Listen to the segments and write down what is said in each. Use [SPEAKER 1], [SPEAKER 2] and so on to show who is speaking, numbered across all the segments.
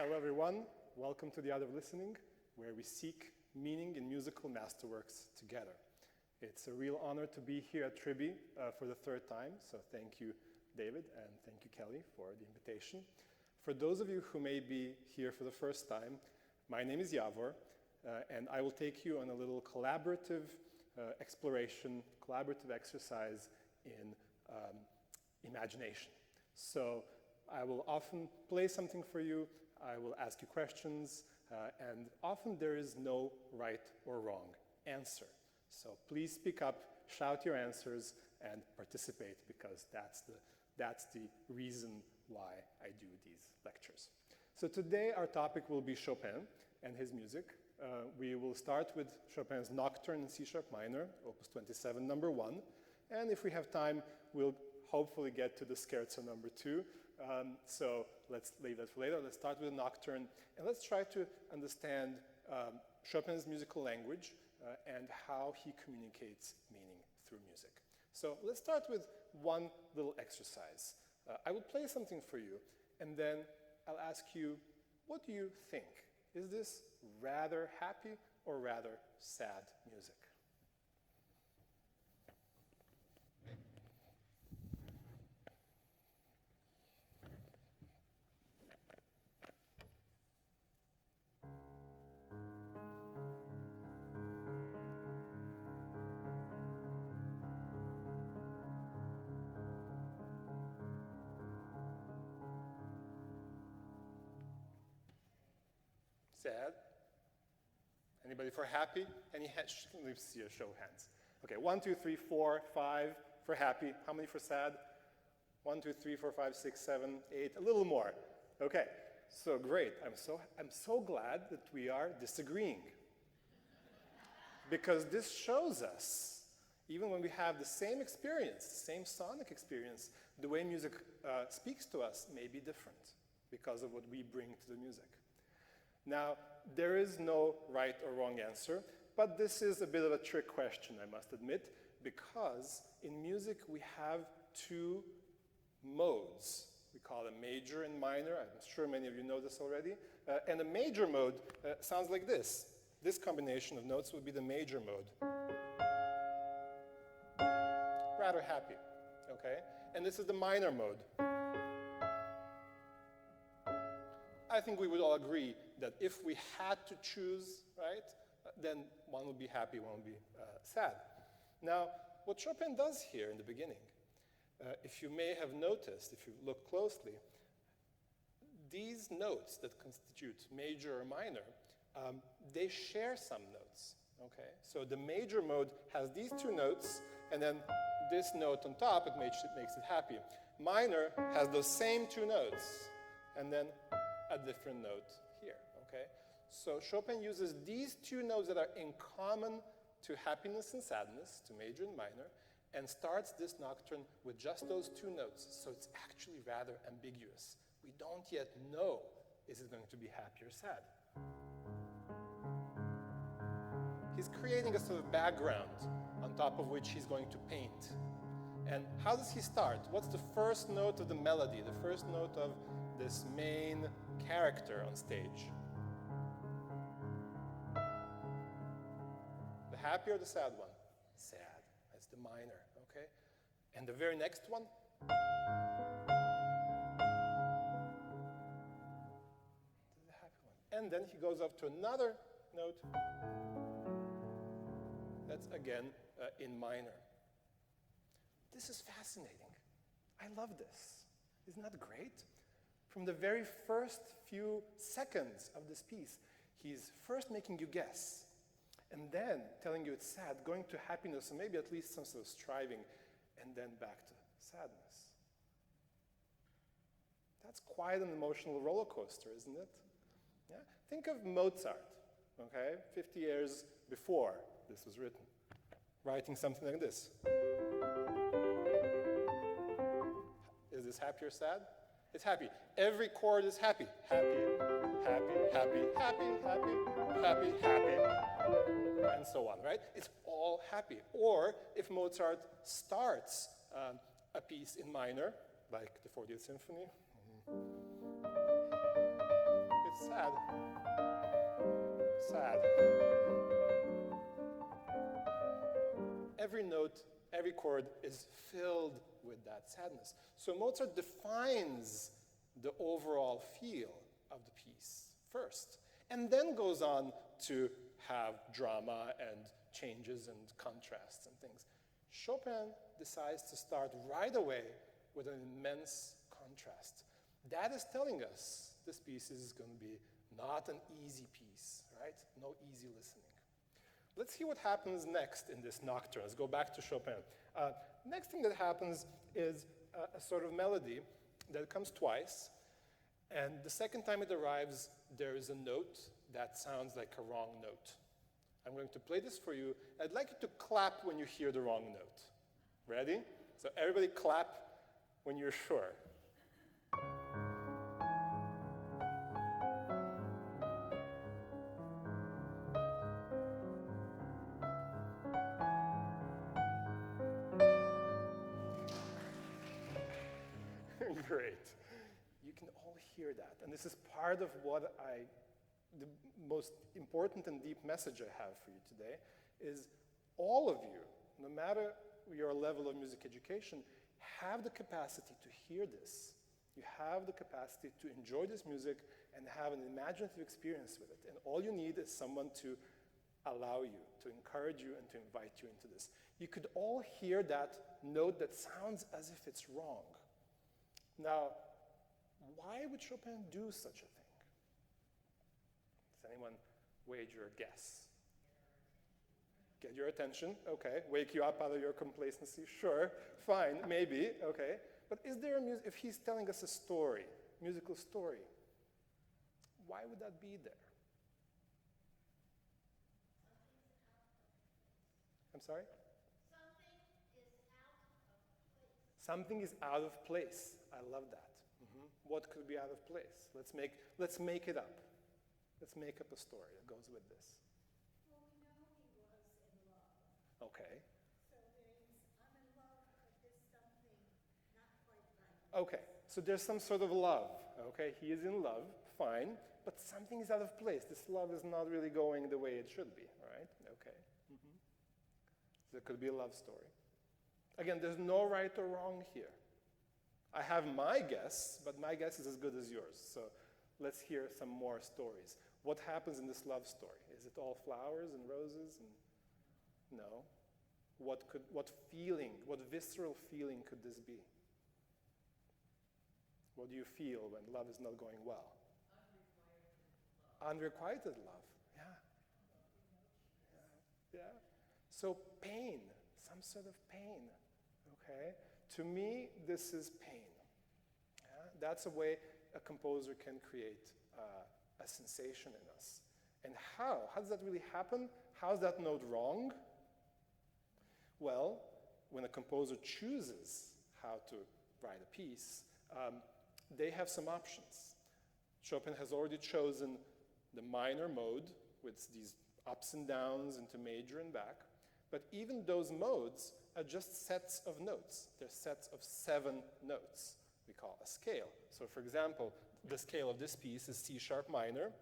[SPEAKER 1] Hello everyone, welcome to The Art of Listening, where we seek meaning in musical masterworks together. It's a real honor to be here at Tribi for the third time, so thank you David and thank you Kelly for the invitation. For those of you who may be here for the first time, my name is Yavor, and I will take you on a little collaborative exploration, collaborative exercise in imagination. So I will often play something for you, I will ask you questions, and often there is no right or wrong answer. So please speak up, shout your answers, and participate, because that's the reason why I do these lectures. So today our topic will be Chopin and his music. We will start with Chopin's Nocturne in C# minor, Opus 27, number 1. And if we have time, we'll hopefully get to the Scherzo number 2. So let's leave that for later. Let's start with the Nocturne, and let's try to understand Chopin's musical language and how he communicates meaning through music. So let's start with one little exercise. I will play something for you, and then I'll ask you, what do you think? Is this rather happy or rather sad music? Sad? Anybody for happy? Any hands? Let's see a show of hands. Okay, 1, 2, 3, 4, 5 for happy. How many for sad? 1, 2, 3, 4, 5, 6, 7, 8. A little more. Okay, so great. I'm so glad that we are disagreeing, because this shows us, even when we have the same experience, the same sonic experience, the way music speaks to us may be different because of what we bring to the music. Now, there is no right or wrong answer, but this is a bit of a trick question, I must admit, because in music we have two modes. We call them major and minor. I'm sure many of you know this already. And a major mode sounds like this. This combination of notes would be the major mode. Rather happy, okay? And this is the minor mode. I think we would all agree that if we had to choose, right, then one would be happy, one would be sad. Now, what Chopin does here in the beginning, if you may have noticed, if you look closely, these notes that constitute major or minor, they share some notes, okay? So the major mode has these two notes, and then this note on top, it makes it happy. Minor has those same two notes, and then a different note here, okay? So Chopin uses these two notes that are in common to happiness and sadness, to major and minor, and starts this nocturne with just those two notes. So it's actually rather ambiguous. We don't yet know, is it going to be happy or sad? He's creating a sort of background on top of which he's going to paint. And how does he start? What's the first note of the melody, the first note of this main character on stage? The happy or the sad one? Sad. That's the minor, okay? And the very next one? The happy one. And then he goes up to another note. That's again in minor. This is fascinating. I love this. Isn't that great? From the very first few seconds of this piece, he's first making you guess, and then telling you it's sad, going to happiness, and maybe at least some sort of striving, and then back to sadness. That's quite an emotional roller coaster, isn't it? Yeah? Think of Mozart, okay, 50 years before this was written, writing something like this. Is this happy or sad? It's happy. Every chord is happy. Happy, happy, happy, happy, happy, happy, happy, and so on, right? It's all happy. Or if Mozart starts a piece in minor, like the 40th Symphony, sad, sad. Every note, every chord is filled with that sadness. So Mozart defines the overall feel of the piece first, and then goes on to have drama and changes and contrasts and things. Chopin decides to start right away with an immense contrast. That is telling us this piece is going to be not an easy piece, right? No easy listening. Let's see what happens next in this nocturne. Let's go back to Chopin. Next thing that happens is a sort of melody that comes twice, and the second time it arrives, there is a note that sounds like a wrong note. I'm going to play this for you. I'd like you to clap when you hear the wrong note. Ready? So everybody clap when you're sure. Great. You can all hear that. And this is part of what the most important and deep message I have for you today is all of you, no matter your level of music education, have the capacity to hear this. You have the capacity to enjoy this music and have an imaginative experience with it. And all you need is someone to allow you, to encourage you, and to invite you into this. You could all hear that note that sounds as if it's wrong. Now, why would Chopin do such a thing? Does anyone wager a guess? Get your attention, okay. Wake you up out of your complacency, sure, fine, maybe, okay. But is there if he's telling us a story, musical story, why would that be there? I'm sorry? Something is out of place. I love that. What could be out of place? Let's make it up. Let's make up a story that goes with this.
[SPEAKER 2] Well, we know he was in love.
[SPEAKER 1] Okay.
[SPEAKER 2] So there's, I'm in love, but there's something not quite right.
[SPEAKER 1] Okay, so there's some sort of love. Okay, he is in love, fine, but something is out of place. This love is not really going the way it should be, all right? Okay. So it could be a love story. Again, there's no right or wrong here. I have my guess, but my guess is as good as yours. So let's hear some more stories. What happens in this love story? Is it all flowers and roses? No. What feeling, what visceral feeling could this be? What do you feel when love is not going well? Unrequited love. Yeah. So pain, some sort of pain. Okay? To me, this is pain. Yeah? That's a way a composer can create a sensation in us. And how? How does that really happen? How is that note wrong? Well, when a composer chooses how to write a piece, they have some options. Chopin has already chosen the minor mode with these ups and downs into major and back. But even those modes are just sets of notes. They're sets of 7 notes we call a scale. So for example, the scale of this piece is C sharp minor.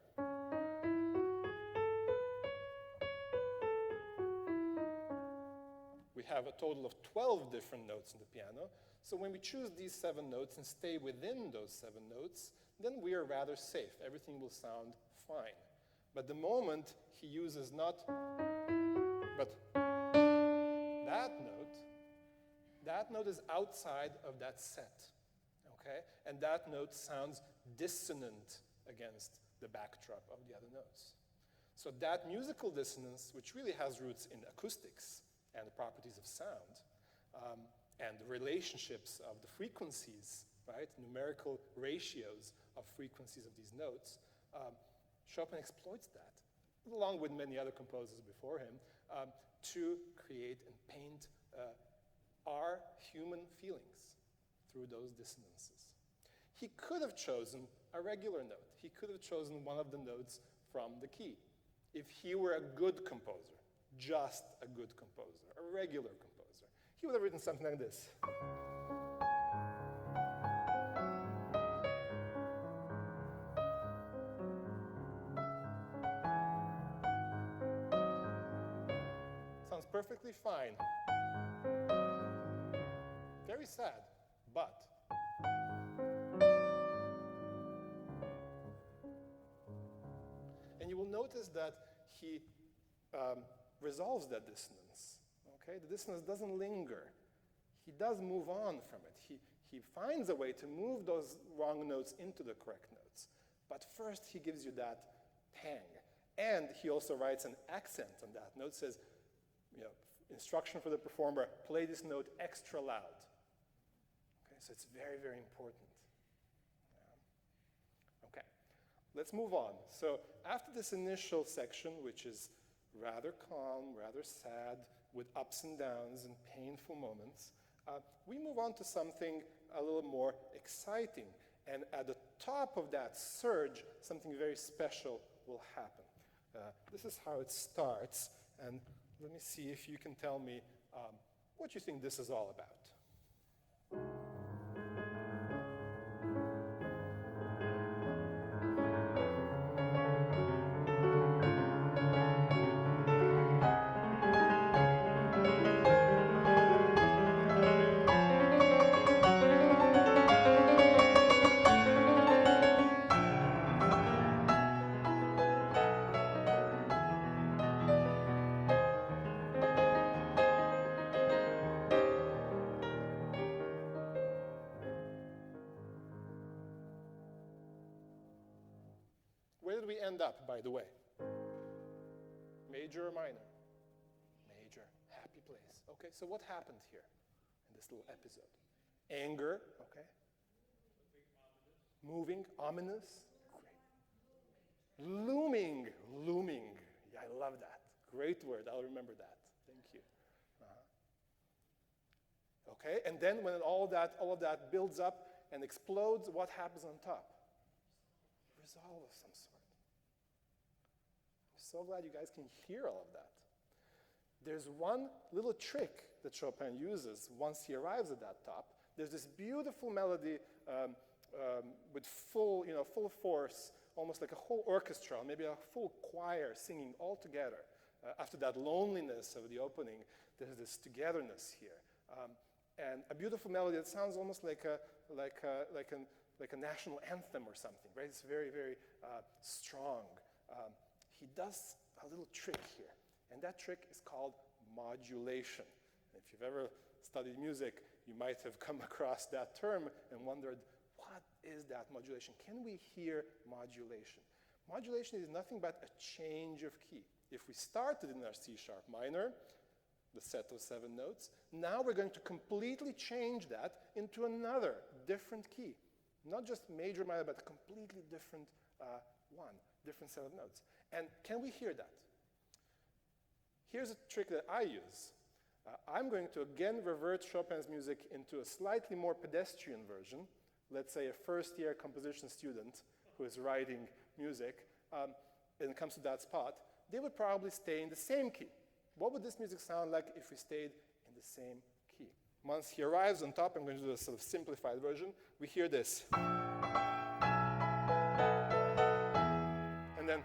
[SPEAKER 1] We have a total of 12 different notes in the piano. So when we choose these 7 notes and stay within those 7 notes, then we are rather safe. Everything will sound fine. But the moment he uses not, but that note is outside of that set, okay? And that note sounds dissonant against the backdrop of the other notes. So that musical dissonance, which really has roots in acoustics and the properties of sound, and the relationships of the frequencies, right? Numerical ratios of frequencies of these notes, Chopin exploits that, along with many other composers before him, to create and paint our human feelings through those dissonances. He could have chosen a regular note. He could have chosen one of the notes from the key. If he were a good composer, just a good composer, a regular composer, he would have written something like this. perfectly fine. Very sad, but and you will notice that he resolves that dissonance. Okay, the dissonance doesn't linger. He does move on from it. He finds a way to move those wrong notes into the correct notes. But first, he gives you that tang. And he also writes an accent on that note, says, instruction for the performer, play this note extra loud. Okay, so it's very, very important. Okay, let's move on. So after this initial section, which is rather calm, rather sad, with ups and downs and painful moments, we move on to something a little more exciting. And at the top of that surge, something very special will happen. This is how it starts. And let me see if you can tell me what you think this is all about. Where did we end up, by the way? Major or minor? Major. Happy place. Okay, so what happened here in this little episode? Anger, okay. Moving, ominous. Great. Looming, looming. Yeah, I love that. Great word. I'll remember that. Thank you. Okay, and then when all of that builds up and explodes, what happens on top? Resolve of some sort. I'm so glad you guys can hear all of that. There's one little trick that Chopin uses once he arrives at that top. There's this beautiful melody with full force, almost like a whole orchestra, maybe a full choir singing all together. After that loneliness of the opening, there's this togetherness here. And a beautiful melody that sounds almost like a national anthem or something, right? It's very, very strong. He does a little trick here, and that trick is called modulation. If you've ever studied music, you might have come across that term and wondered, what is that modulation? Can we hear modulation? Modulation is nothing but a change of key. If we started in our C-sharp minor, the set of 7 notes, now we're going to completely change that into another different key. Not just major, minor, but a completely different different set of notes. And can we hear that? Here's a trick that I use. I'm going to again revert Chopin's music into a slightly more pedestrian version. Let's say a first-year composition student who is writing music, and it comes to that spot, they would probably stay in the same key. What would this music sound like if we stayed in the same key? Once he arrives on top, I'm going to do a sort of simplified version. We hear this. And then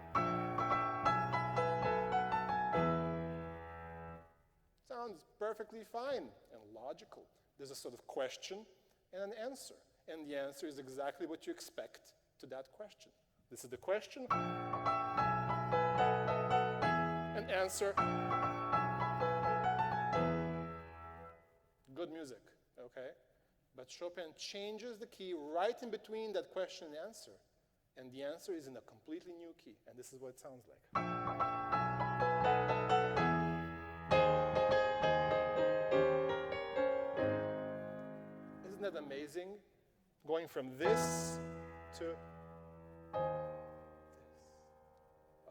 [SPEAKER 1] sounds perfectly fine and logical. There's a sort of question and an answer. And the answer is exactly what you expect to that question. This is the question. And answer. Good music, okay? But Chopin changes the key right in between that question and answer. And the answer is in a completely new key. And this is what it sounds like. Isn't that amazing? Going from this to this. A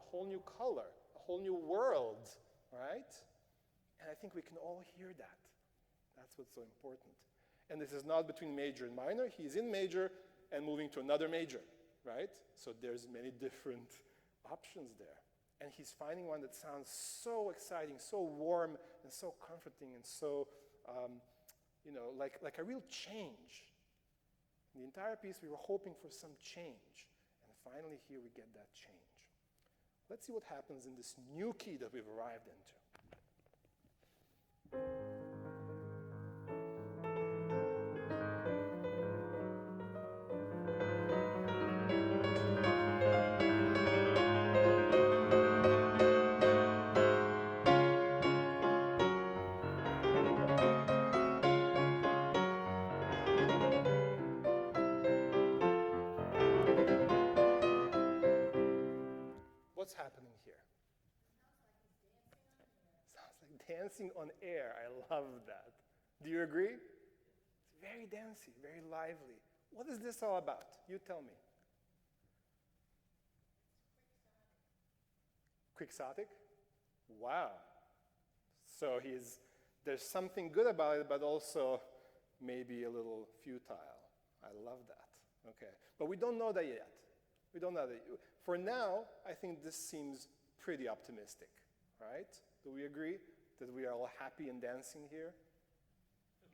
[SPEAKER 1] whole new color, a whole new world, right? And I think we can all hear that. That's what's so important. And this is not between major and minor. He's in major and moving to another major, right? So there's many different options there. And he's finding one that sounds so exciting, so warm, and so comforting, and so, like a real change. In the entire piece, we were hoping for some change. And finally, here we get that change. Let's see what happens in this new key that we've arrived into. What's happening here? Sounds like dancing on air. I love that. Do you agree? It's very dancey, very lively. What is this all about? You tell me. Quixotic? Wow. So there's something good about it, but also maybe a little futile. I love that. Okay. But we don't know that yet. We don't know that. For now, I think this seems pretty optimistic, right? Do we agree that we are all happy and dancing here?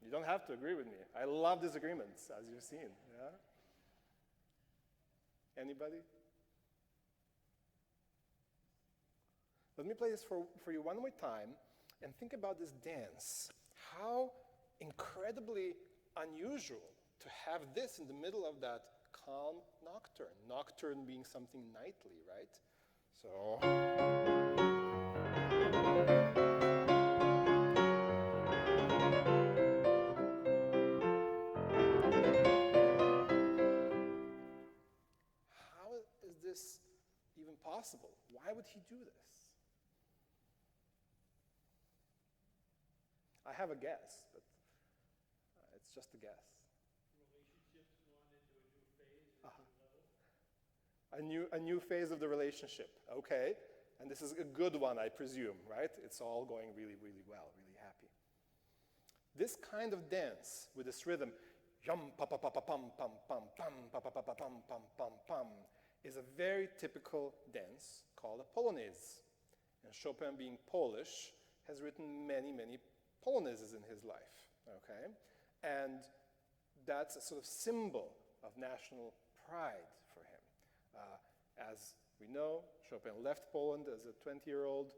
[SPEAKER 1] You don't have to agree with me. I love disagreements, as you've seen. Yeah? Anybody? Let me play this for you one more time and think about this dance. How incredibly unusual to have this in the middle of that calm nocturne. Nocturne being something nightly, right? So. How is this even possible? Why would he do this? I have a guess, but it's just a guess.
[SPEAKER 3] Relationships gone into a new phase, a new level.
[SPEAKER 1] A new phase of the relationship, okay. And this is a good one, I presume, right? It's all going really, really well, really happy. This kind of dance with this rhythm, yum pa pa pa pa pum pum pum pum pa pa pa pa pum pum pum pum, is a very typical dance called a polonaise. And Chopin, being Polish, has written many, many polonaises in his life, okay? And that's a sort of symbol of national pride for him. As we know, Chopin left Poland as a 20-year-old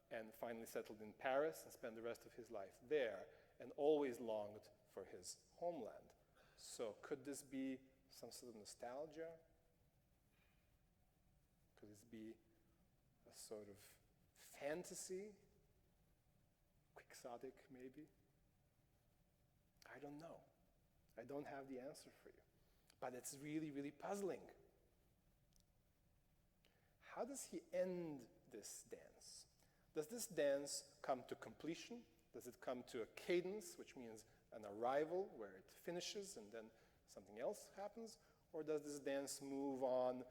[SPEAKER 1] and finally settled in Paris and spent the rest of his life there and always longed for his homeland. So could this be some sort of nostalgia? Could this be a sort of fantasy? Quixotic, maybe? I don't know. I don't have the answer for you. But it's really, really puzzling. How does he end this dance? Does this dance come to completion? Does it come to a cadence, which means an arrival where it finishes and then something else happens? Or does this dance move on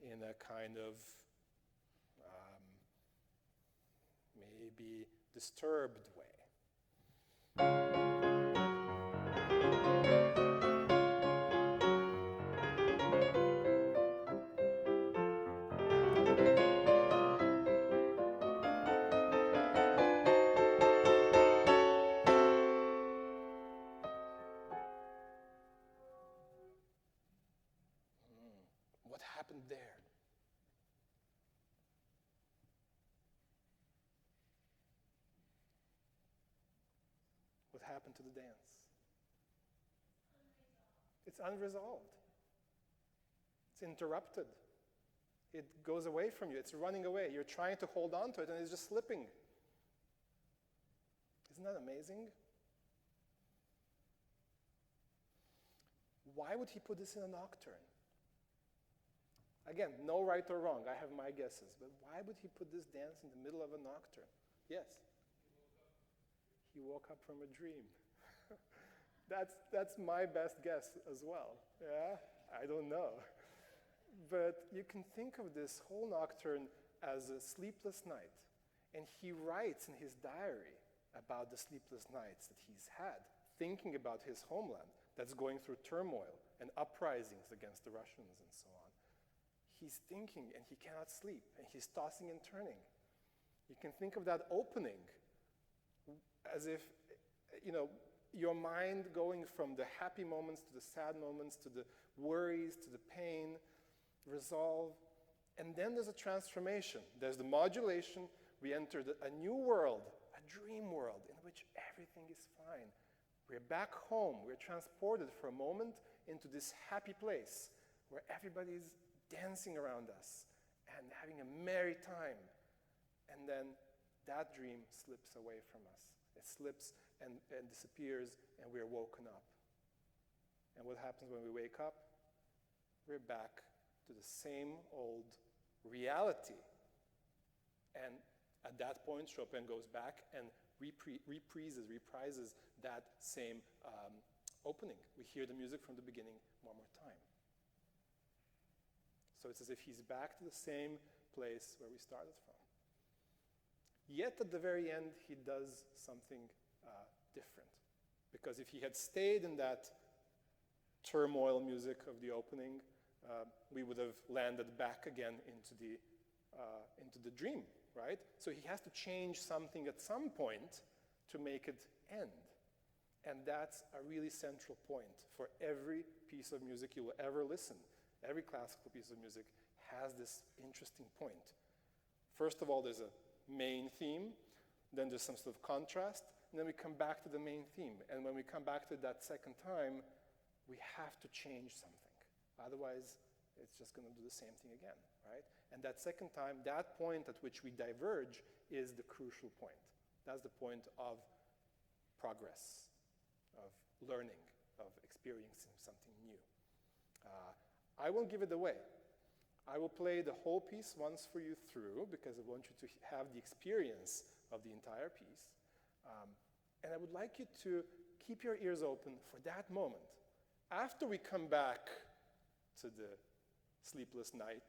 [SPEAKER 1] in a kind of maybe disturbed way? What happened there? What happened to the dance? It's unresolved. It's interrupted. It goes away from you. It's running away. You're trying to hold on to it and it's just slipping. Isn't that amazing? Why would he put this in a nocturne? Again, no right or wrong. I have my guesses. But why would he put this dance in the middle of a nocturne? Yes? He woke up from a dream. That's my best guess as well. Yeah? I don't know. But you can think of this whole nocturne as a sleepless night. And he writes in his diary about the sleepless nights that he's had, thinking about his homeland that's going through turmoil and uprisings against the Russians and so on. He's thinking and he cannot sleep and he's tossing and turning. You can think of that opening as if, your mind going from the happy moments to the sad moments, to the worries, to the pain, resolve. And then there's a transformation. There's the modulation. We enter a new world, a dream world in which everything is fine. We're back home. We're transported for a moment into this happy place where everybody's dancing around us and having a merry time. And then that dream slips away from us. It slips and disappears, and we're woken up. And what happens when we wake up? We're back to the same old reality. And at that point, Chopin goes back and reprises that same opening. We hear the music from the beginning one more time. So it's as if he's back to the same place where we started from. Yet at the very end, he does something different. Because if he had stayed in that turmoil music of the opening, we would have landed back again into the dream, right? So he has to change something at some point to make it end. And that's a really central point for every piece of music you will ever listen. Every classical piece of music has this interesting point. First of all, there's a main theme, then there's some sort of contrast, and then we come back to the main theme. And when we come back to that second time, we have to change something. Otherwise, it's just going to do the same thing again, right? And that second time, that point at which we diverge is the crucial point. That's the point of progress, of learning, of experiencing something new. I won't give it away. I will play the whole piece once for you through because I want you to have the experience of the entire piece. And I would like you to keep your ears open for that moment. After we come back to the Sleepless Night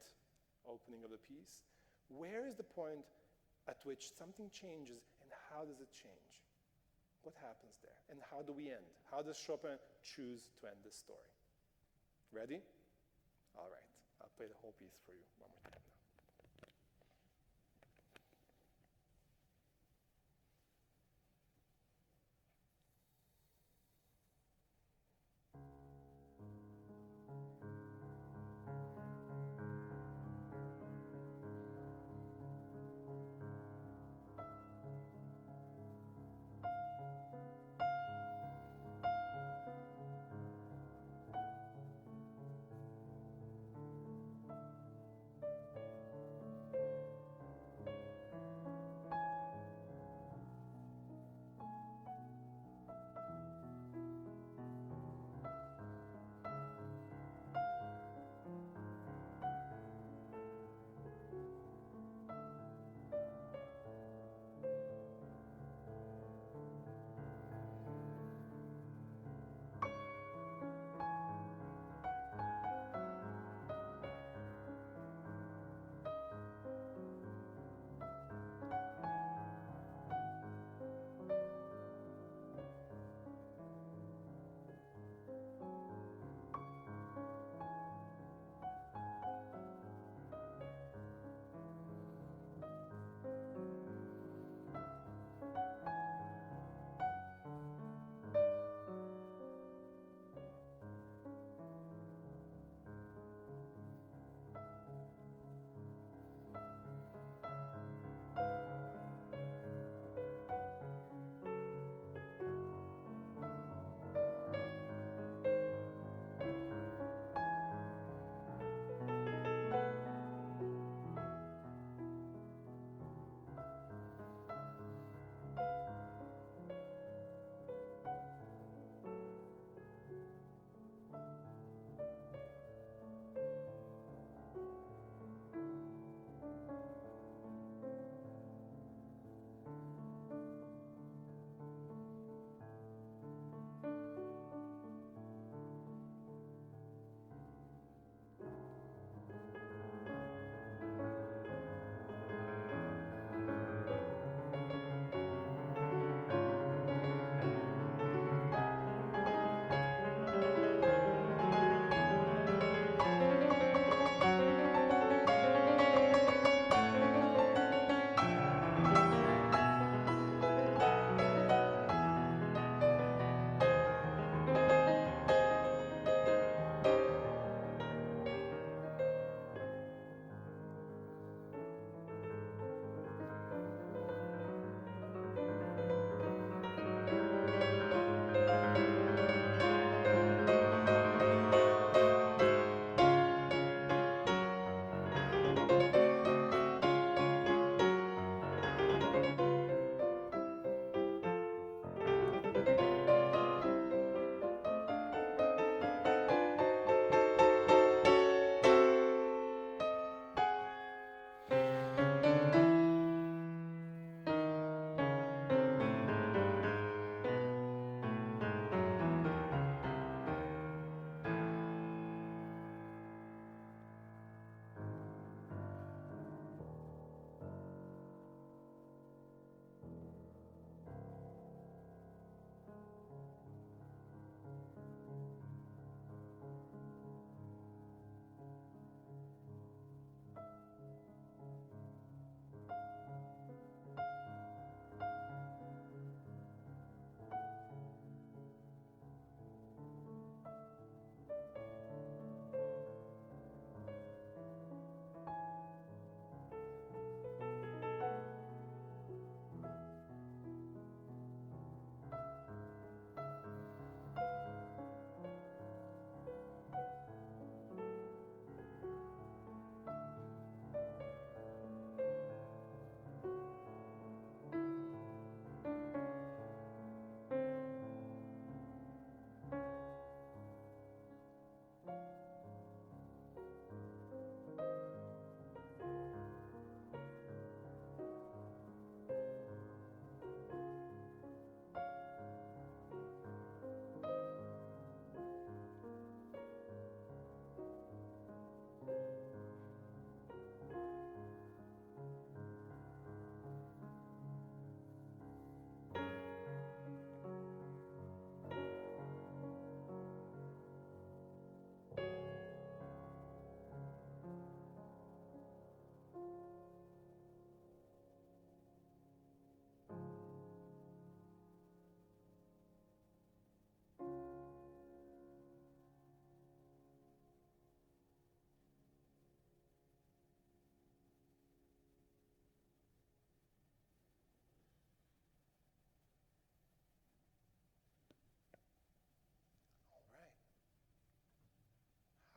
[SPEAKER 1] opening of the piece, where is the point at which something changes and how does it change? What happens there? And how do we end? How does Chopin choose to end this story? Ready? All right. I'll play the whole piece for you one more time now.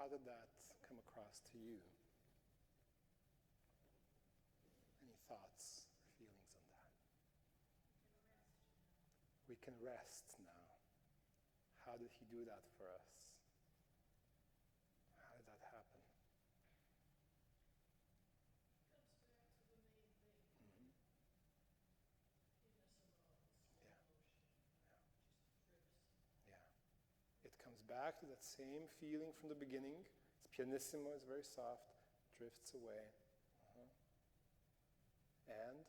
[SPEAKER 1] how did that come across to you? Any thoughts, feelings on that? We can rest now. How did he do that for us? How did that happen? Mhm. Yeah. It comes back to that same feeling from the beginning. It's pianissimo, it's very soft, drifts away. Uh-huh. And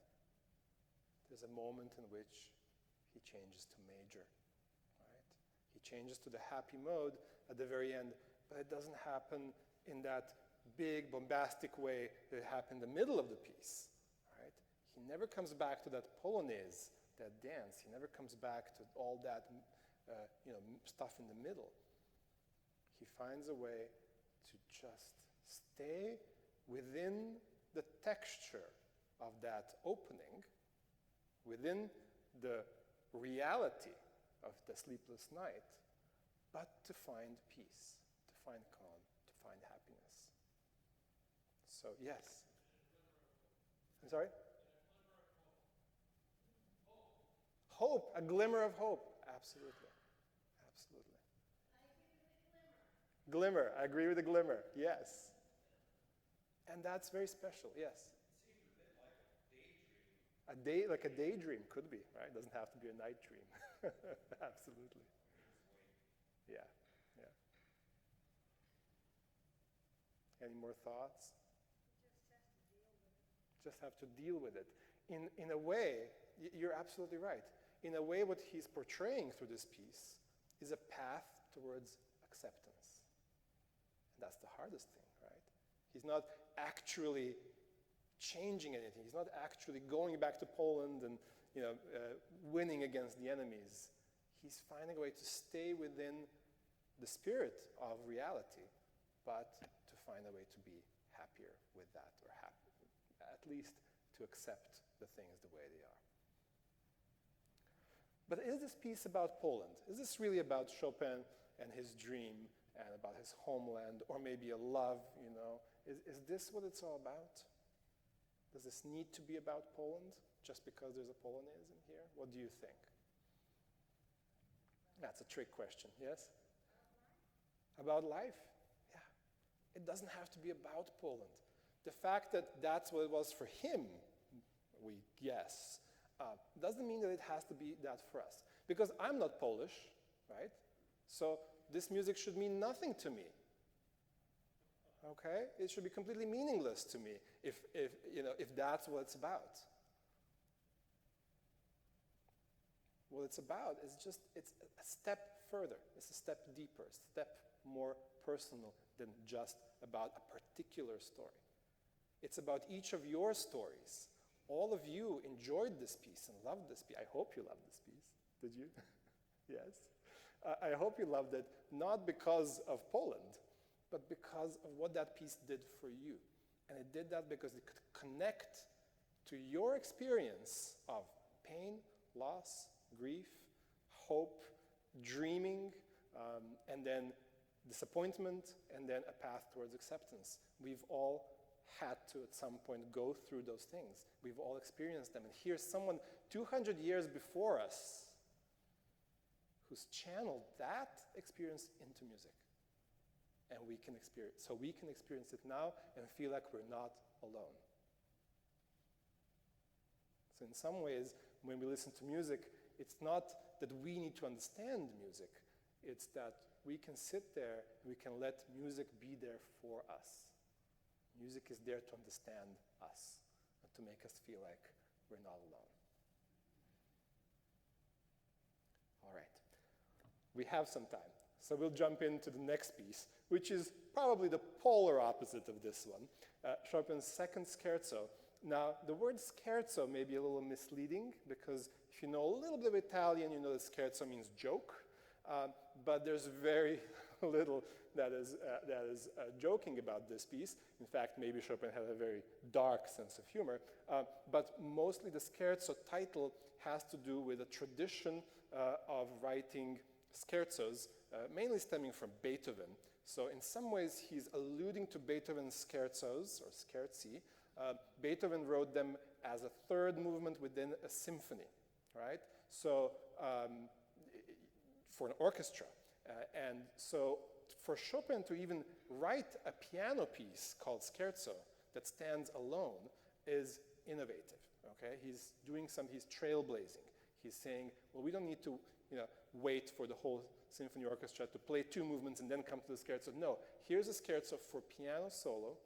[SPEAKER 1] there's a moment in which he changes to major, right? He changes to the happy mode at the very end, but it doesn't happen in that big, bombastic way that it happened in the middle of the piece, right? He never comes back to that polonaise, that dance. He never comes back to all that stuff in the middle. He finds a way to just stay within the texture of that opening, within the reality of the sleepless night, but to find peace, to find calm, to find happiness. So, yes. I'm sorry? Hope, a glimmer of hope. Absolutely. Absolutely. Glimmer, I agree with the glimmer, yes. And that's very special, yes. Like a daydream could be, right? It doesn't have to be a night dream. Absolutely. Yeah, yeah. Any more thoughts? Just have to deal with it. In a way, you're absolutely right. In a way, what he's portraying through this piece is a path towards acceptance. And that's the hardest thing, right? He's not actually changing anything. He's not actually going back to Poland and winning against the enemies. He's finding a way to stay within the spirit of reality, but to find a way to be happier with that, or at least to accept the things the way they are. But is this piece about Poland? Is this really about Chopin and his dream and about his homeland, or maybe a love, Is this what it's all about? Does this need to be about Poland just because there's a Polonaise in here? What do you think? That's a trick question, yes? About life? Yeah. It doesn't have to be about Poland. The fact that that's what it was for him, we guess, doesn't mean that it has to be that for us. Because I'm not Polish, right? So this music should mean nothing to me. Okay? It should be completely meaningless to me if that's what it's about. What it's about is it's a step further. It's a step deeper, a step more personal than just about a particular story. It's about each of your stories. All of you enjoyed this piece and loved this piece. I hope you loved this piece. Did you? Yes? I hope you loved it, not because of Poland, but because of what that piece did for you. And it did that because it could connect to your experience of pain, loss, grief, hope, dreaming, and then disappointment, and then a path towards acceptance. We've all had to, at some point, go through those things. We've all experienced them. And here's someone 200 years before us who's channeled that experience into music. And we can experience it now and feel like we're not alone. So in some ways, when we listen to music, it's not that we need to understand music. It's that we can sit there and we can let music be there for us. Music is there to understand us and to make us feel like we're not alone. All right. We have some time. So we'll jump into the next piece, which is probably the polar opposite of this one, Chopin's second scherzo. Now, the word scherzo may be a little misleading because if you know a little bit of Italian, you know that scherzo means joke, but there's very little that is joking about this piece. In fact, maybe Chopin had a very dark sense of humor, but mostly the scherzo title has to do with a tradition of writing scherzos, mainly stemming from Beethoven. So in some ways, he's alluding to Beethoven's scherzos, or scherzi. Beethoven wrote them as a third movement within a symphony, right? So for an orchestra. And so for Chopin to even write a piano piece called Scherzo that stands alone is innovative, okay? He's trailblazing. He's saying, well, we don't need to, wait for the whole symphony orchestra to play two movements and then come to the Scherzo. No, here's a Scherzo for piano solo,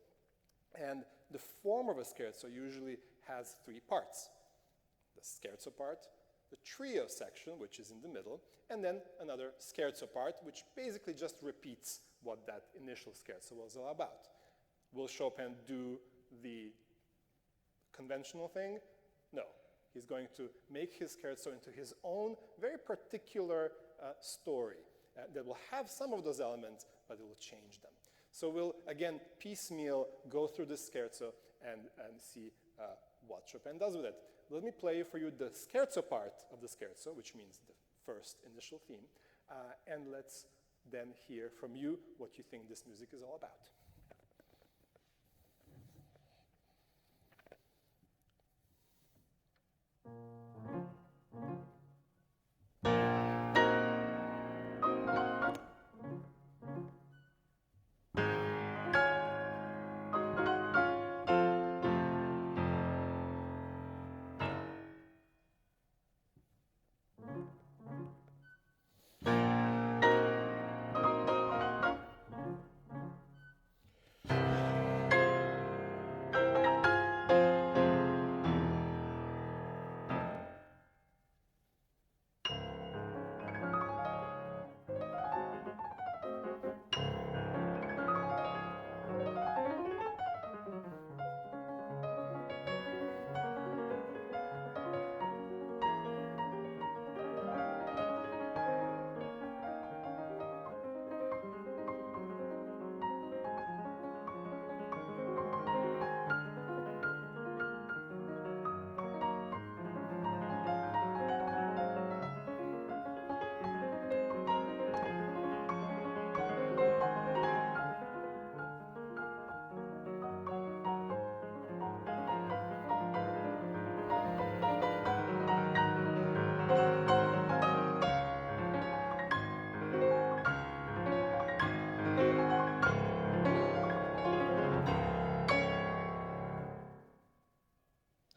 [SPEAKER 1] and the form of a Scherzo usually has three parts. The Scherzo part, the trio section, which is in the middle, and then another Scherzo part, which basically just repeats what that initial Scherzo was all about. Will Chopin do the conventional thing? No. He's going to make his Scherzo into his own very particular story that will have some of those elements, but it will change them. So we'll, again, piecemeal go through the Scherzo and see what Chopin does with it. Let me play for you the Scherzo part of the Scherzo, which means the first initial theme, and let's then hear from you what you think this music is all about.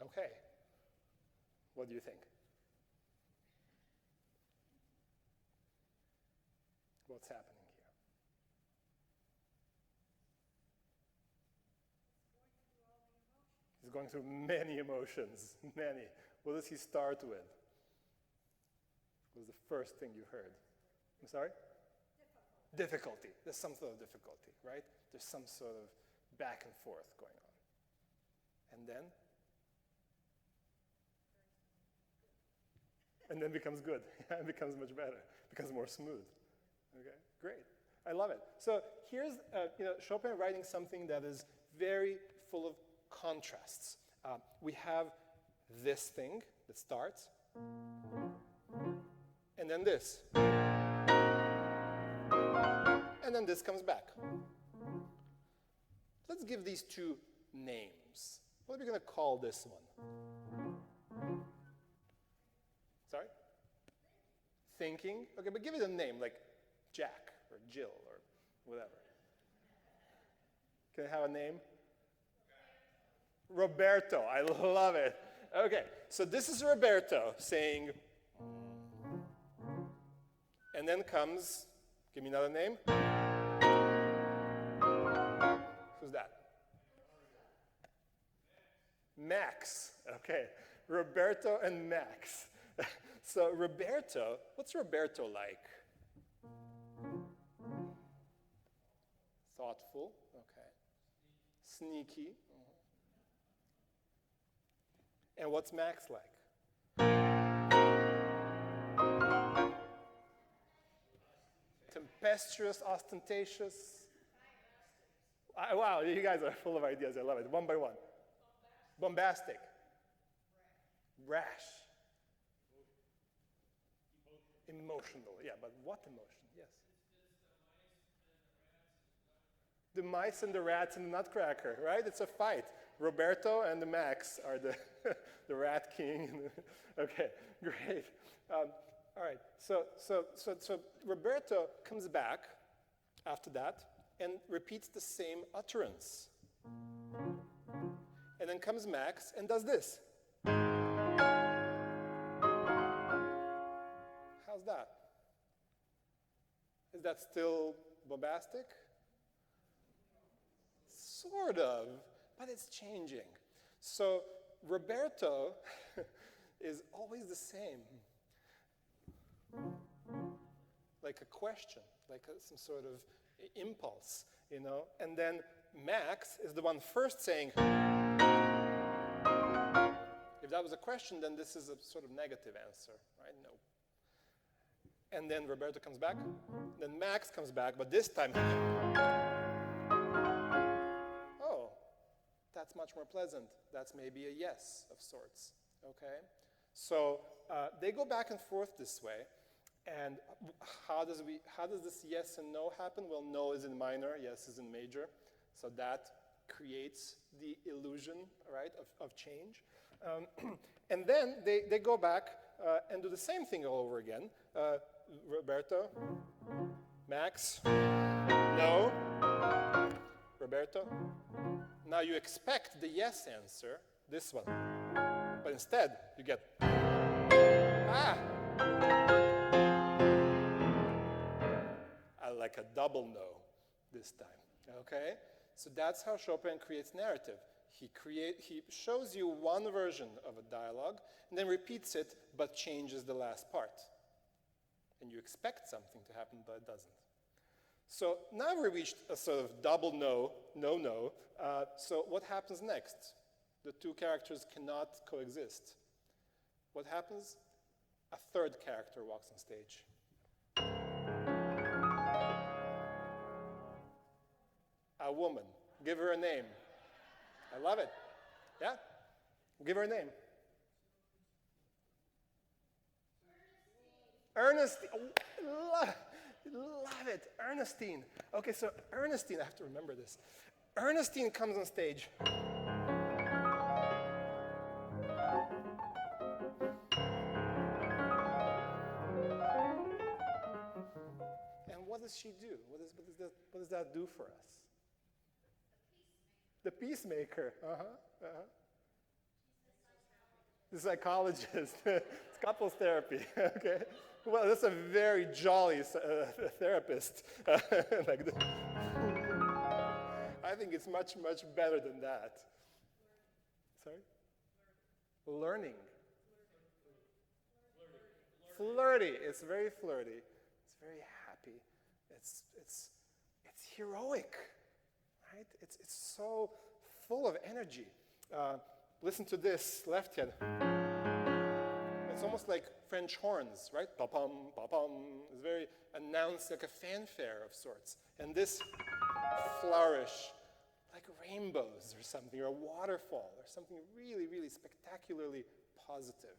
[SPEAKER 1] Okay, what do you think? What's happening here? He's going through many emotions, many. What does he start with? What was the first thing you heard? I'm sorry? Difficulty. There's some sort of difficulty, right? There's some sort of back and forth going on. And then? And then becomes good. It becomes much better. Becomes more smooth. Okay, great. I love it. So here's Chopin writing something that is very full of contrasts. We have this thing that starts, and then this. And then this comes back. Let's give these two names. What are we going to call this one? Sorry? Thinking? Okay, but give it a name, like Jack or Jill or whatever. Can I have a name? Roberto. I love it. Okay, so this is Roberto saying, and then comes, give me another name. Who's that? Max. Okay, Roberto and Max. So Roberto, what's Roberto like? Thoughtful, okay. Sneaky. And what's Max like? Tempestuous, ostentatious. Wow, you guys are full of ideas. I love it. One by one. Bombastic. Brash. Emotional, yeah, but what emotion? Yes. The mice and the rats in the Nutcracker, right? It's a fight. Roberto and the Max are the, the rat king. Okay, great. All right, so Roberto comes back after that and repeats the same utterance. And then comes Max and does this. How's that? Is that still bombastic? Sort of, but it's changing. So Roberto is always the same. Like a question, like some sort of impulse, you know? And then Max is the one first saying, if that was a question, then this is a sort of negative answer, right? No. And then Roberto comes back, then Max comes back, but this time, oh, that's much more pleasant. That's maybe a yes of sorts, okay? So they go back and forth this way, and how does this yes and no happen? Well, no is in minor, yes is in major, so that creates the illusion, right, of change. And then they go back and do the same thing all over again. Roberto, Max, no, Roberto. Now you expect the yes answer, this one, but instead you get, ah, like a double no this time, okay? So that's how Chopin creates narrative. He shows you one version of a dialogue and then repeats it, but changes the last part. And you expect something to happen, but it doesn't. So now we reached a sort of double no, no, no. So what happens next? The two characters cannot coexist. What happens? A third character walks on stage. A woman. Give her a name. I love it. Yeah? Give her a name. Ernestine. Oh, love it. Ernestine. Okay, so Ernestine, I have to remember this. Ernestine comes on stage. And what does she do? What does that do for us? The peacemaker. The psychologist. It's couples therapy. Okay. Well, that's a very jolly therapist. Like I think it's much, much better than that. Sorry? Learning. Flirty. It's very flirty. It's very happy. It's heroic. Right? It's so full of energy. Listen to this left hand. It's almost like French horns, right? Pa-pum, pa-pum. It's very announced, like a fanfare of sorts. And this flourish, like rainbows or something, or a waterfall, or something really, really spectacularly positive.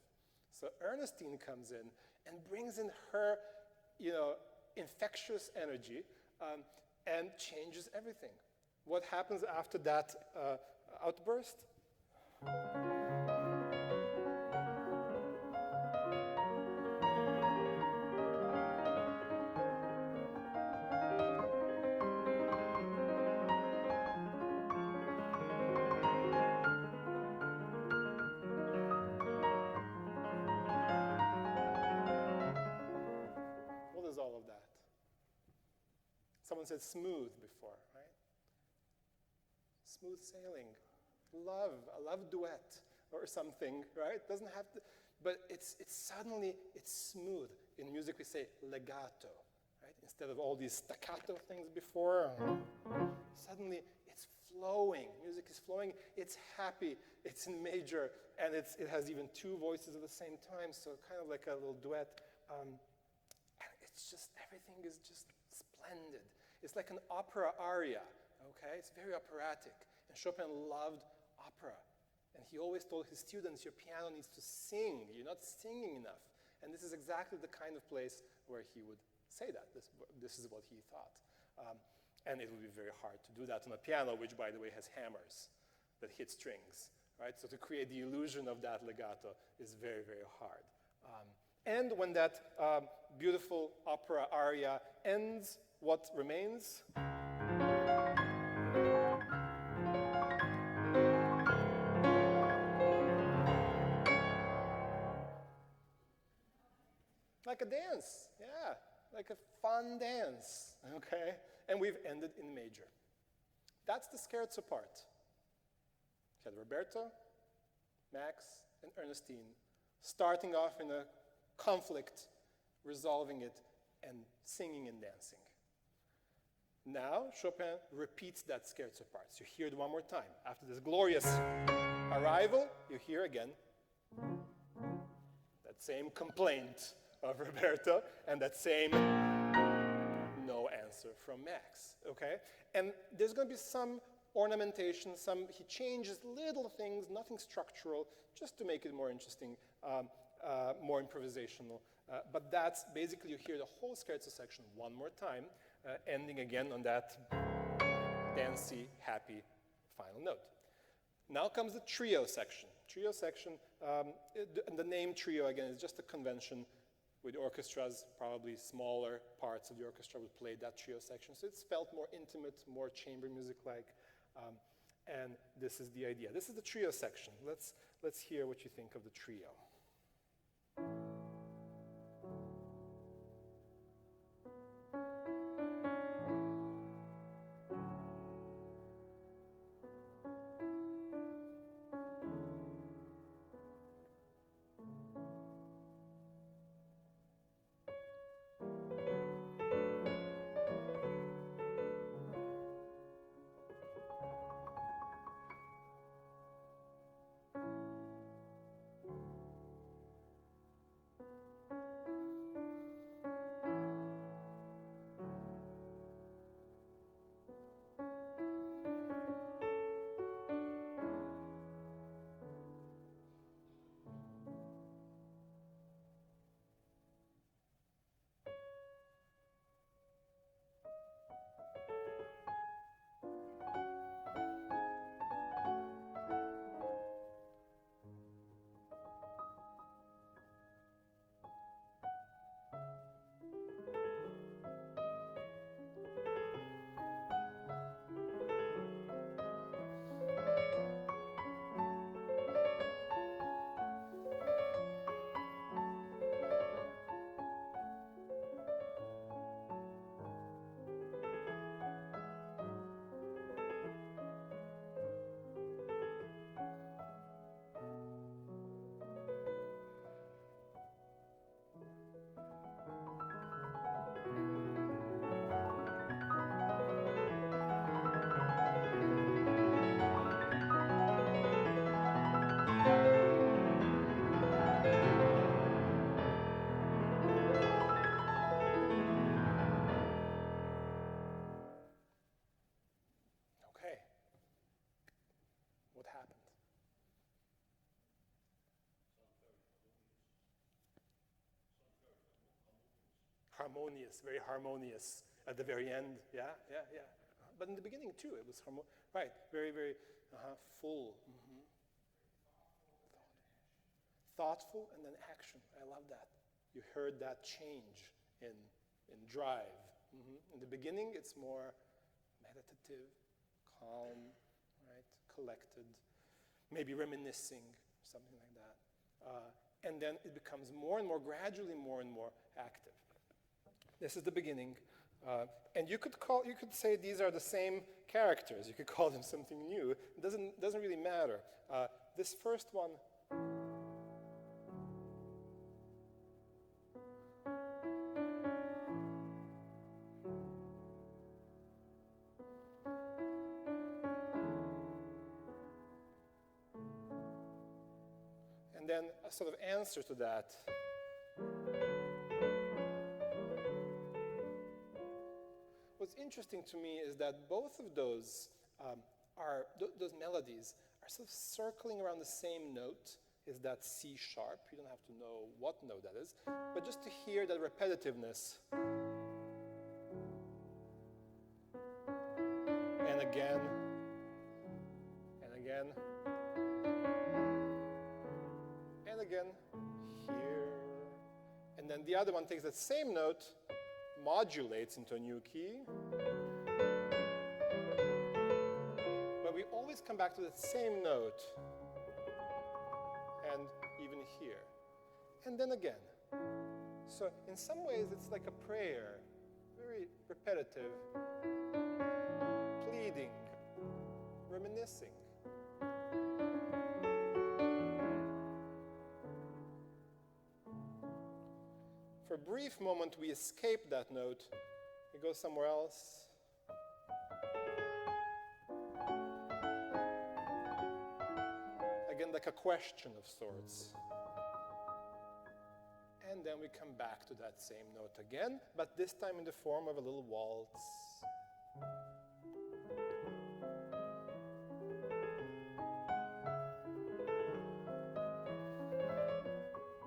[SPEAKER 1] So Ernestine comes in and brings in her, infectious energy and changes everything. What happens after that outburst? What is all of that? Someone said smooth before, right? Smooth sailing, love, a love duet or something, right? Doesn't have to, but it's smooth. In music we say legato, right? Instead of all these staccato things before, suddenly it's flowing. Music is flowing, it's happy, it's in major, and it has even two voices at the same time, so kind of like a little duet. And it's just, everything is just splendid. It's like an opera aria, okay? It's very operatic. And Chopin loved opera. And he always told his students, your piano needs to sing. You're not singing enough. And this is exactly the kind of place where he would say that. This is what he thought. And it would be very hard to do that on a piano, which, by the way, has hammers that hit strings, right? So to create the illusion of that legato is very, very hard. And when that beautiful opera aria ends, what remains? Like a dance, yeah, like a fun dance, okay? And we've ended in major. That's the scherzo part. You had Roberto, Max, and Ernestine starting off in a conflict, resolving it, and singing and dancing. Now, Chopin repeats that scherzo part. So you hear it one more time. After this glorious arrival, you hear again that same complaint of Roberto and that same no answer from Max, okay? And there's going to be some ornamentation, he changes little things, nothing structural, just to make it more interesting, more improvisational. But that's basically, you hear the whole scherzo section one more time, ending again on that dancey, happy final note. Now comes the trio section. Trio section, the name trio, again, is just a convention. With orchestras, probably smaller parts of the orchestra would play that trio section. So it's felt more intimate, more chamber music-like. And this is the idea. This is the trio section. Let's hear what you think of the trio. Harmonious, very harmonious at the very end. Yeah. But in the beginning too, it was right, very, very full. Thoughtful and then action. I love that. You heard that change in drive. In the beginning, it's more meditative, calm, right, collected, maybe reminiscing, something like that. And then it becomes more and more, gradually more and more active. This is the beginning. And you could say these are the same characters. You could call them something new. It doesn't really matter. This first one, and then a sort of answer to that. What's interesting to me is that both of those those melodies are sort of circling around the same note is that C sharp. You don't have to know what note that is, but just to hear that repetitiveness. And again, and again, and again, here. And then the other one takes that same note, modulates into a new key. But we always come back to that same note. And even here. And then again. So in some ways, it's like a prayer, very repetitive, pleading, reminiscing. For a brief moment, we escape that note. We go somewhere else. Again, like a question of sorts. And then we come back to that same note again, but this time in the form of a little waltz.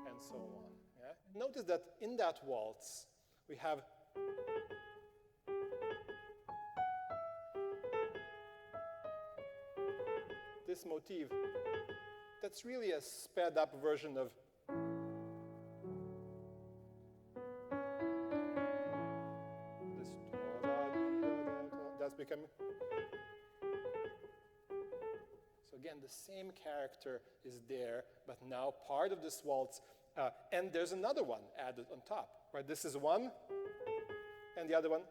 [SPEAKER 1] And so on. Yeah? Notice that in that waltz, we have this motif that's really a sped up version of this. That's becoming. So again, the same character is there, but now part of this waltz, and there's another one added on top. Right? This is one, and the other one.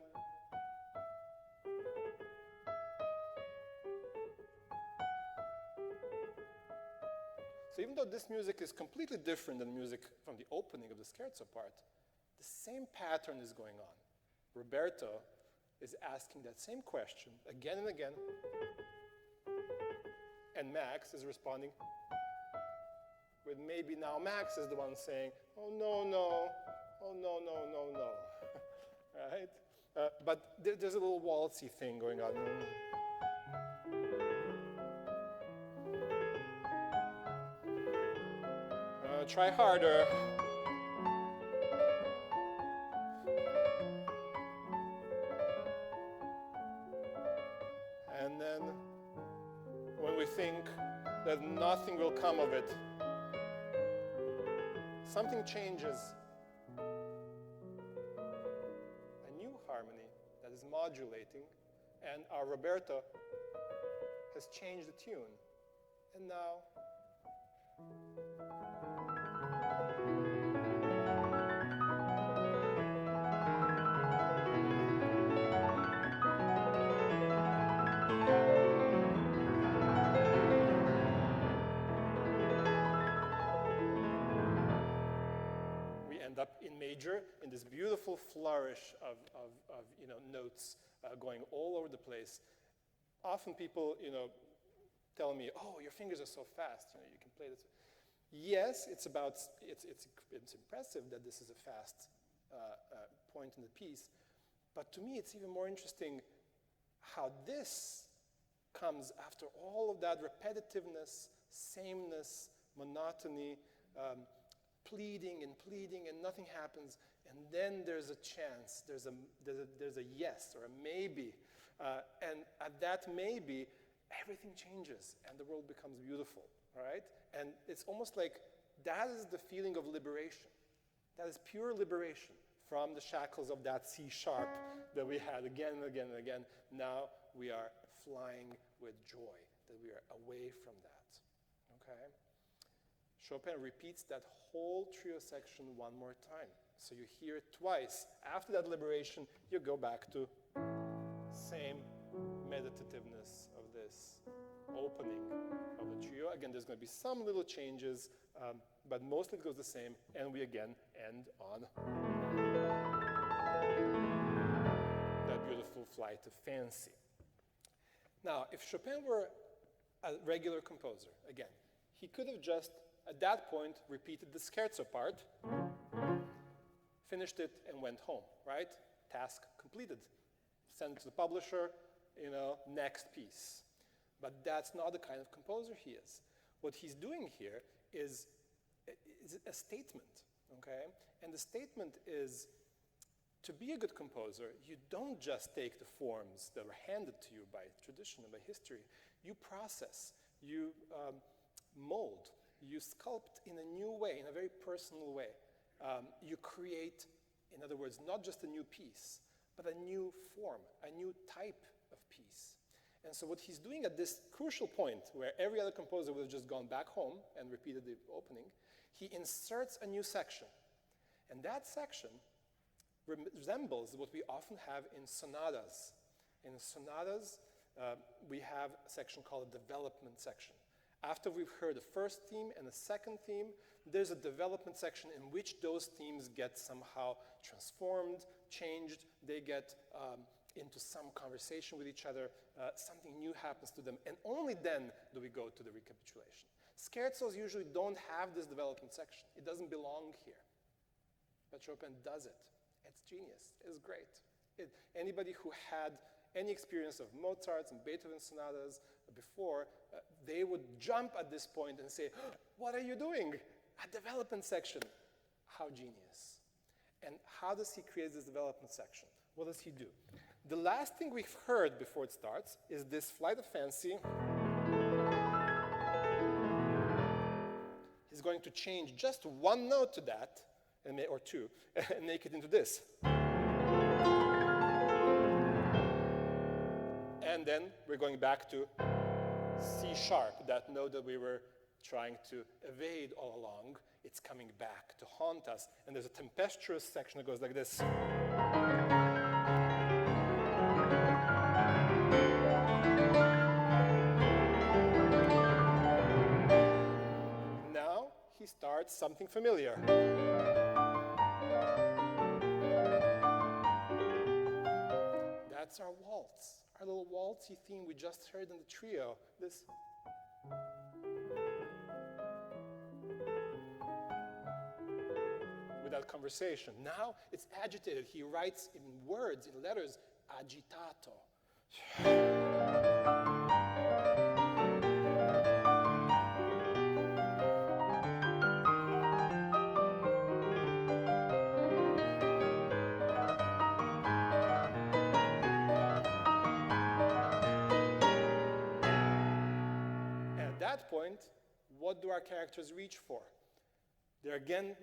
[SPEAKER 1] So even though this music is completely different than music from the opening of the Scherzo part, the same pattern is going on. Roberto is asking that same question again and again, and Max is responding with maybe now Max is the one saying, oh no, no, oh no, no, no, no, right? But there's a little waltzy thing going on. Try harder. And then when we think that nothing will come of it, something changes. A new harmony that is modulating, and our Roberto has changed the tune. And now up in major, in this beautiful flourish of notes going all over the place. Often people, tell me, "Oh, your fingers are so fast. You can play this." Yes, it's impressive that this is a fast point in the piece, but to me, it's even more interesting how this comes after all of that repetitiveness, sameness, monotony. Pleading and nothing happens, and then there's a chance, there's a yes or a maybe, and at that maybe, everything changes and the world becomes beautiful, all right? And it's almost like that is the feeling of liberation. That is pure liberation from the shackles of that C sharp that we had again and again and again. Now we are flying with joy, that we are away from that, okay? Chopin repeats that whole trio section one more time. So you hear it twice. After that liberation, you go back to same meditativeness of this opening of the trio. Again, there's going to be some little changes, but mostly it goes the same, and we again end on that beautiful flight of fancy. Now, if Chopin were a regular composer, again, he could have just at that point, repeated the scherzo part, finished it, and went home, right? Task completed. Send it to the publisher, next piece. But that's not the kind of composer he is. What he's doing here is a statement, okay? And the statement is, to be a good composer, you don't just take the forms that were handed to you by tradition and by history. You process, you mold, you sculpt in a new way, in a very personal way. You create, in other words, not just a new piece, but a new form, a new type of piece. And so what he's doing at this crucial point, where every other composer would have just gone back home and repeated the opening, he inserts a new section. And that section resembles what we often have in sonatas. In sonatas, we have a section called a development section. After we've heard the first theme and the second theme, there's a development section in which those themes get somehow transformed, changed, they get into some conversation with each other, something new happens to them, and only then do we go to the recapitulation. Scherzos usually don't have this development section. It doesn't belong here. But Chopin does it. It's genius. It's great. Anybody who had any experience of Mozart's and Beethoven sonatas before, they would jump at this point and say, what are you doing? A development section. How genius. And how does he create this development section? What does he do? The last thing we've heard before it starts is this flight of fancy. He's going to change just one note to that, or two, and make it into this. And then we're going back to C sharp, that note that we were trying to evade all along. It's coming back to haunt us. And there's a tempestuous section that goes like this. Now he starts something familiar. That's our waltz, our little waltzy theme we just heard in the trio. This. Without conversation. Now it's agitated. He writes in words, in letters, agitato. At that point, what do our characters reach for? They're again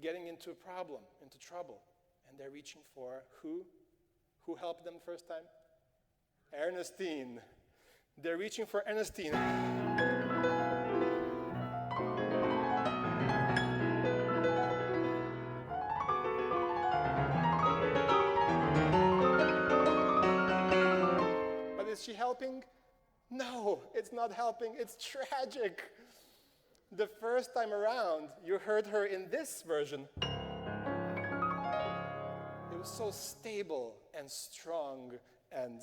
[SPEAKER 1] getting into a problem, into trouble. And they're reaching for who? Who helped them the first time? Ernestine. They're reaching for Ernestine. But is she helping? No, it's not helping. It's tragic. The first time around, you heard her in this version. It was so stable and strong and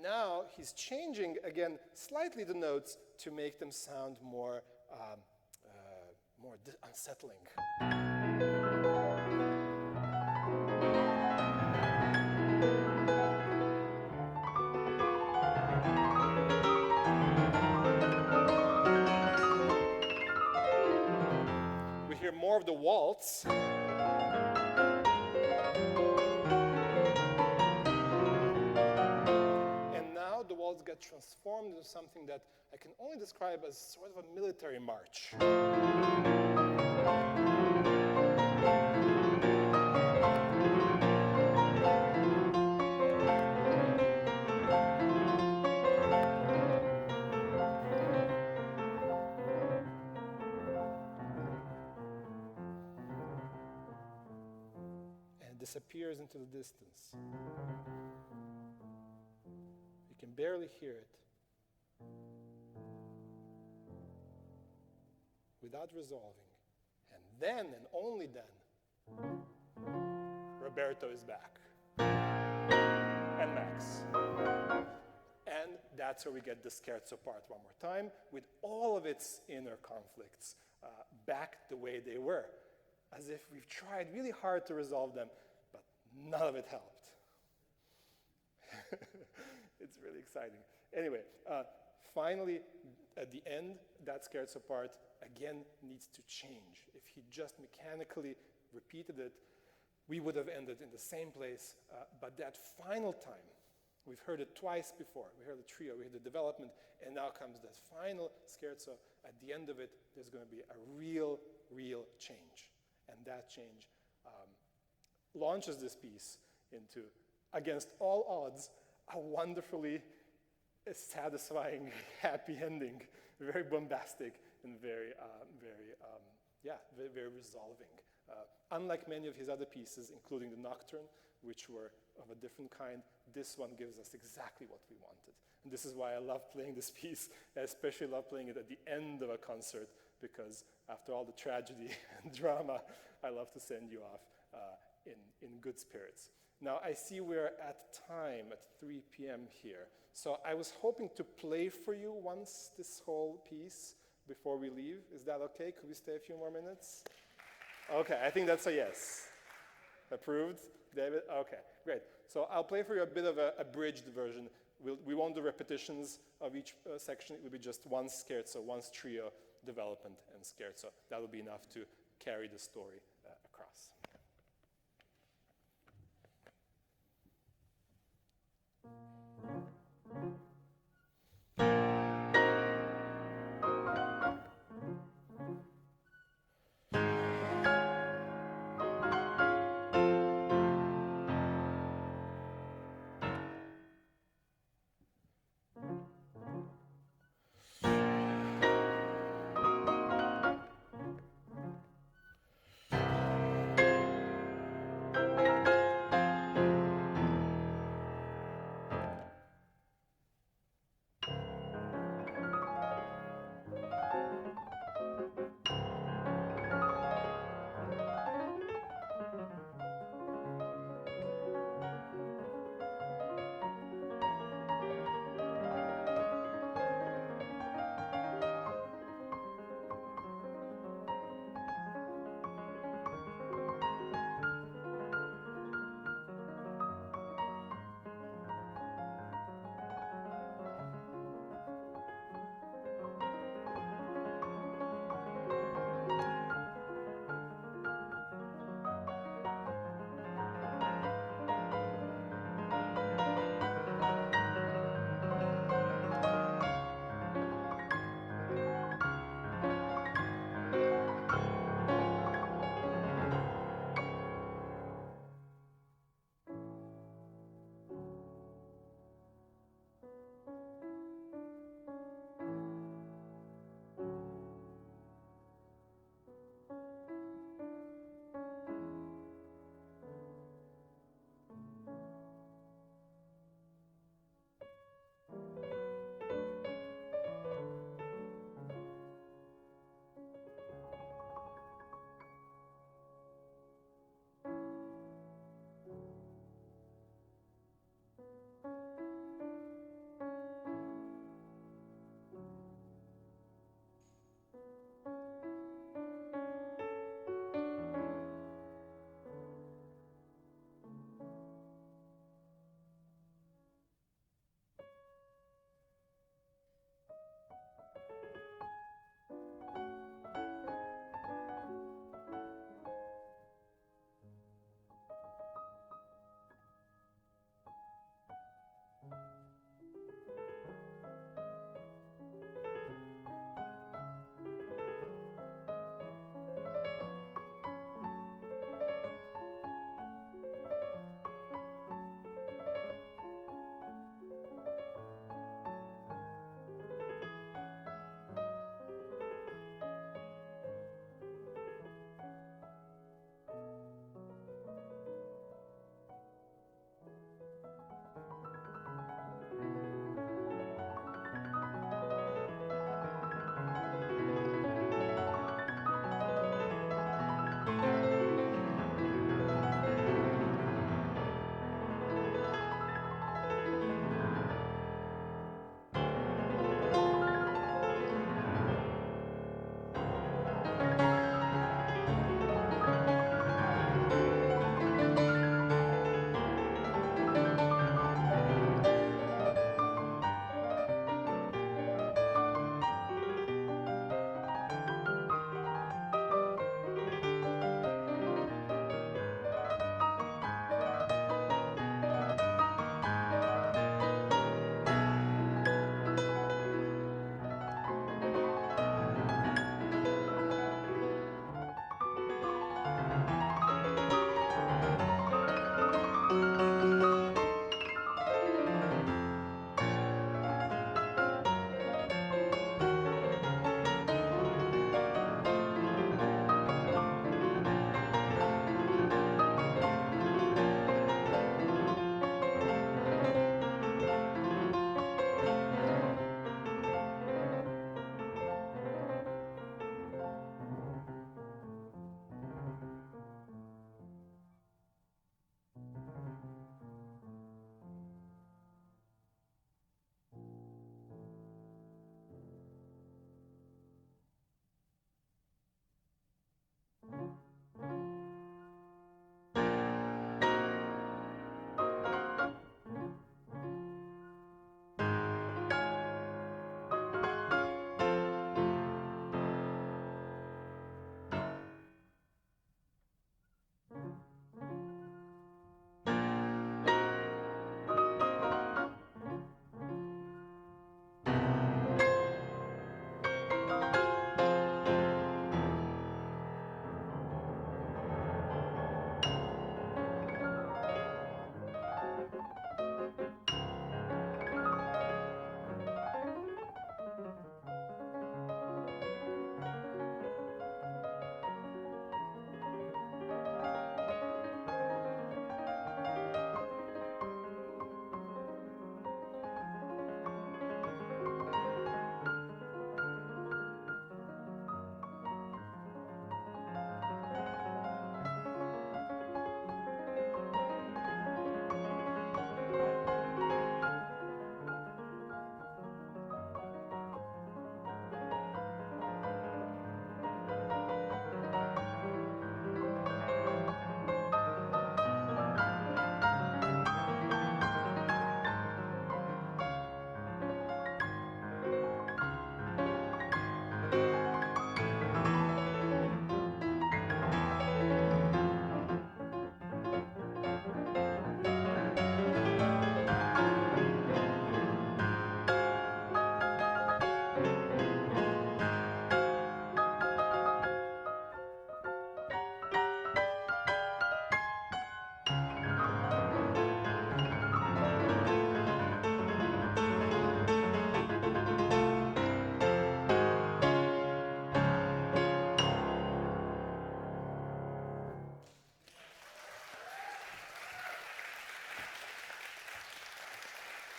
[SPEAKER 1] now he's changing again slightly the notes to make them sound more unsettling. Hear more of the waltz. And now the waltz gets transformed into something that I can only describe as sort of a military march. Disappears into the distance. You can barely hear it. Without resolving. And then, and only then, Roberto is back. And Max. And that's where we get the scherzo part one more time, with all of its inner conflicts back the way they were. As if we've tried really hard to resolve them, but none of it helped. It's really exciting. Anyway, finally, at the end, that scherzo part again needs to change. If he just mechanically repeated it, we would have ended in the same place, but that final time, we've heard it twice before. We heard the trio, we heard the development, and now comes this final scherzo. At the end of it, there's going to be a real change. And that change launches this piece into, against all odds, a wonderfully satisfying, happy ending, very bombastic and very resolving. Unlike many of his other pieces, including the Nocturne, which were of a different kind, this one gives us exactly what we wanted. And this is why I love playing this piece. I especially love playing it at the end of a concert, because after all the tragedy and drama, I love to send you off in good spirits. Now, I see we're at time at 3 p.m. here. So I was hoping to play for you once this whole piece before we leave. Is that okay? Could we stay a few more minutes? Okay, I think that's a yes. Approved? David? Okay, great. So I'll play for you a bit of a abridged version. We won't do repetitions of each section. It will be just one scherzo, one trio, development, and scherzo. That will be enough to carry the story across.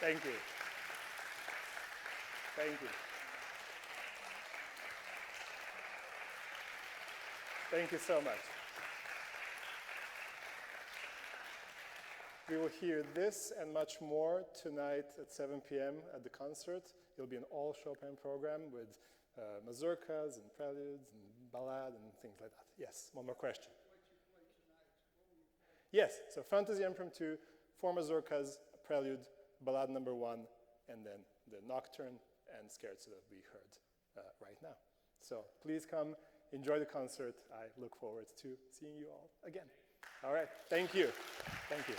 [SPEAKER 1] Thank you. Thank you. Thank you so much. We will hear this and much more tonight at 7 p.m. at the concert. It'll be an all Chopin program with mazurkas and preludes and ballad and things like that. Yes, one more question. Yes, so Fantasy Impromptu, 4 mazurkas, a prelude, ballad number 1, and then the Nocturne and Scherzo that we heard right now. So please come, enjoy the concert. I look forward to seeing you all again. All right, thank you. Thank you.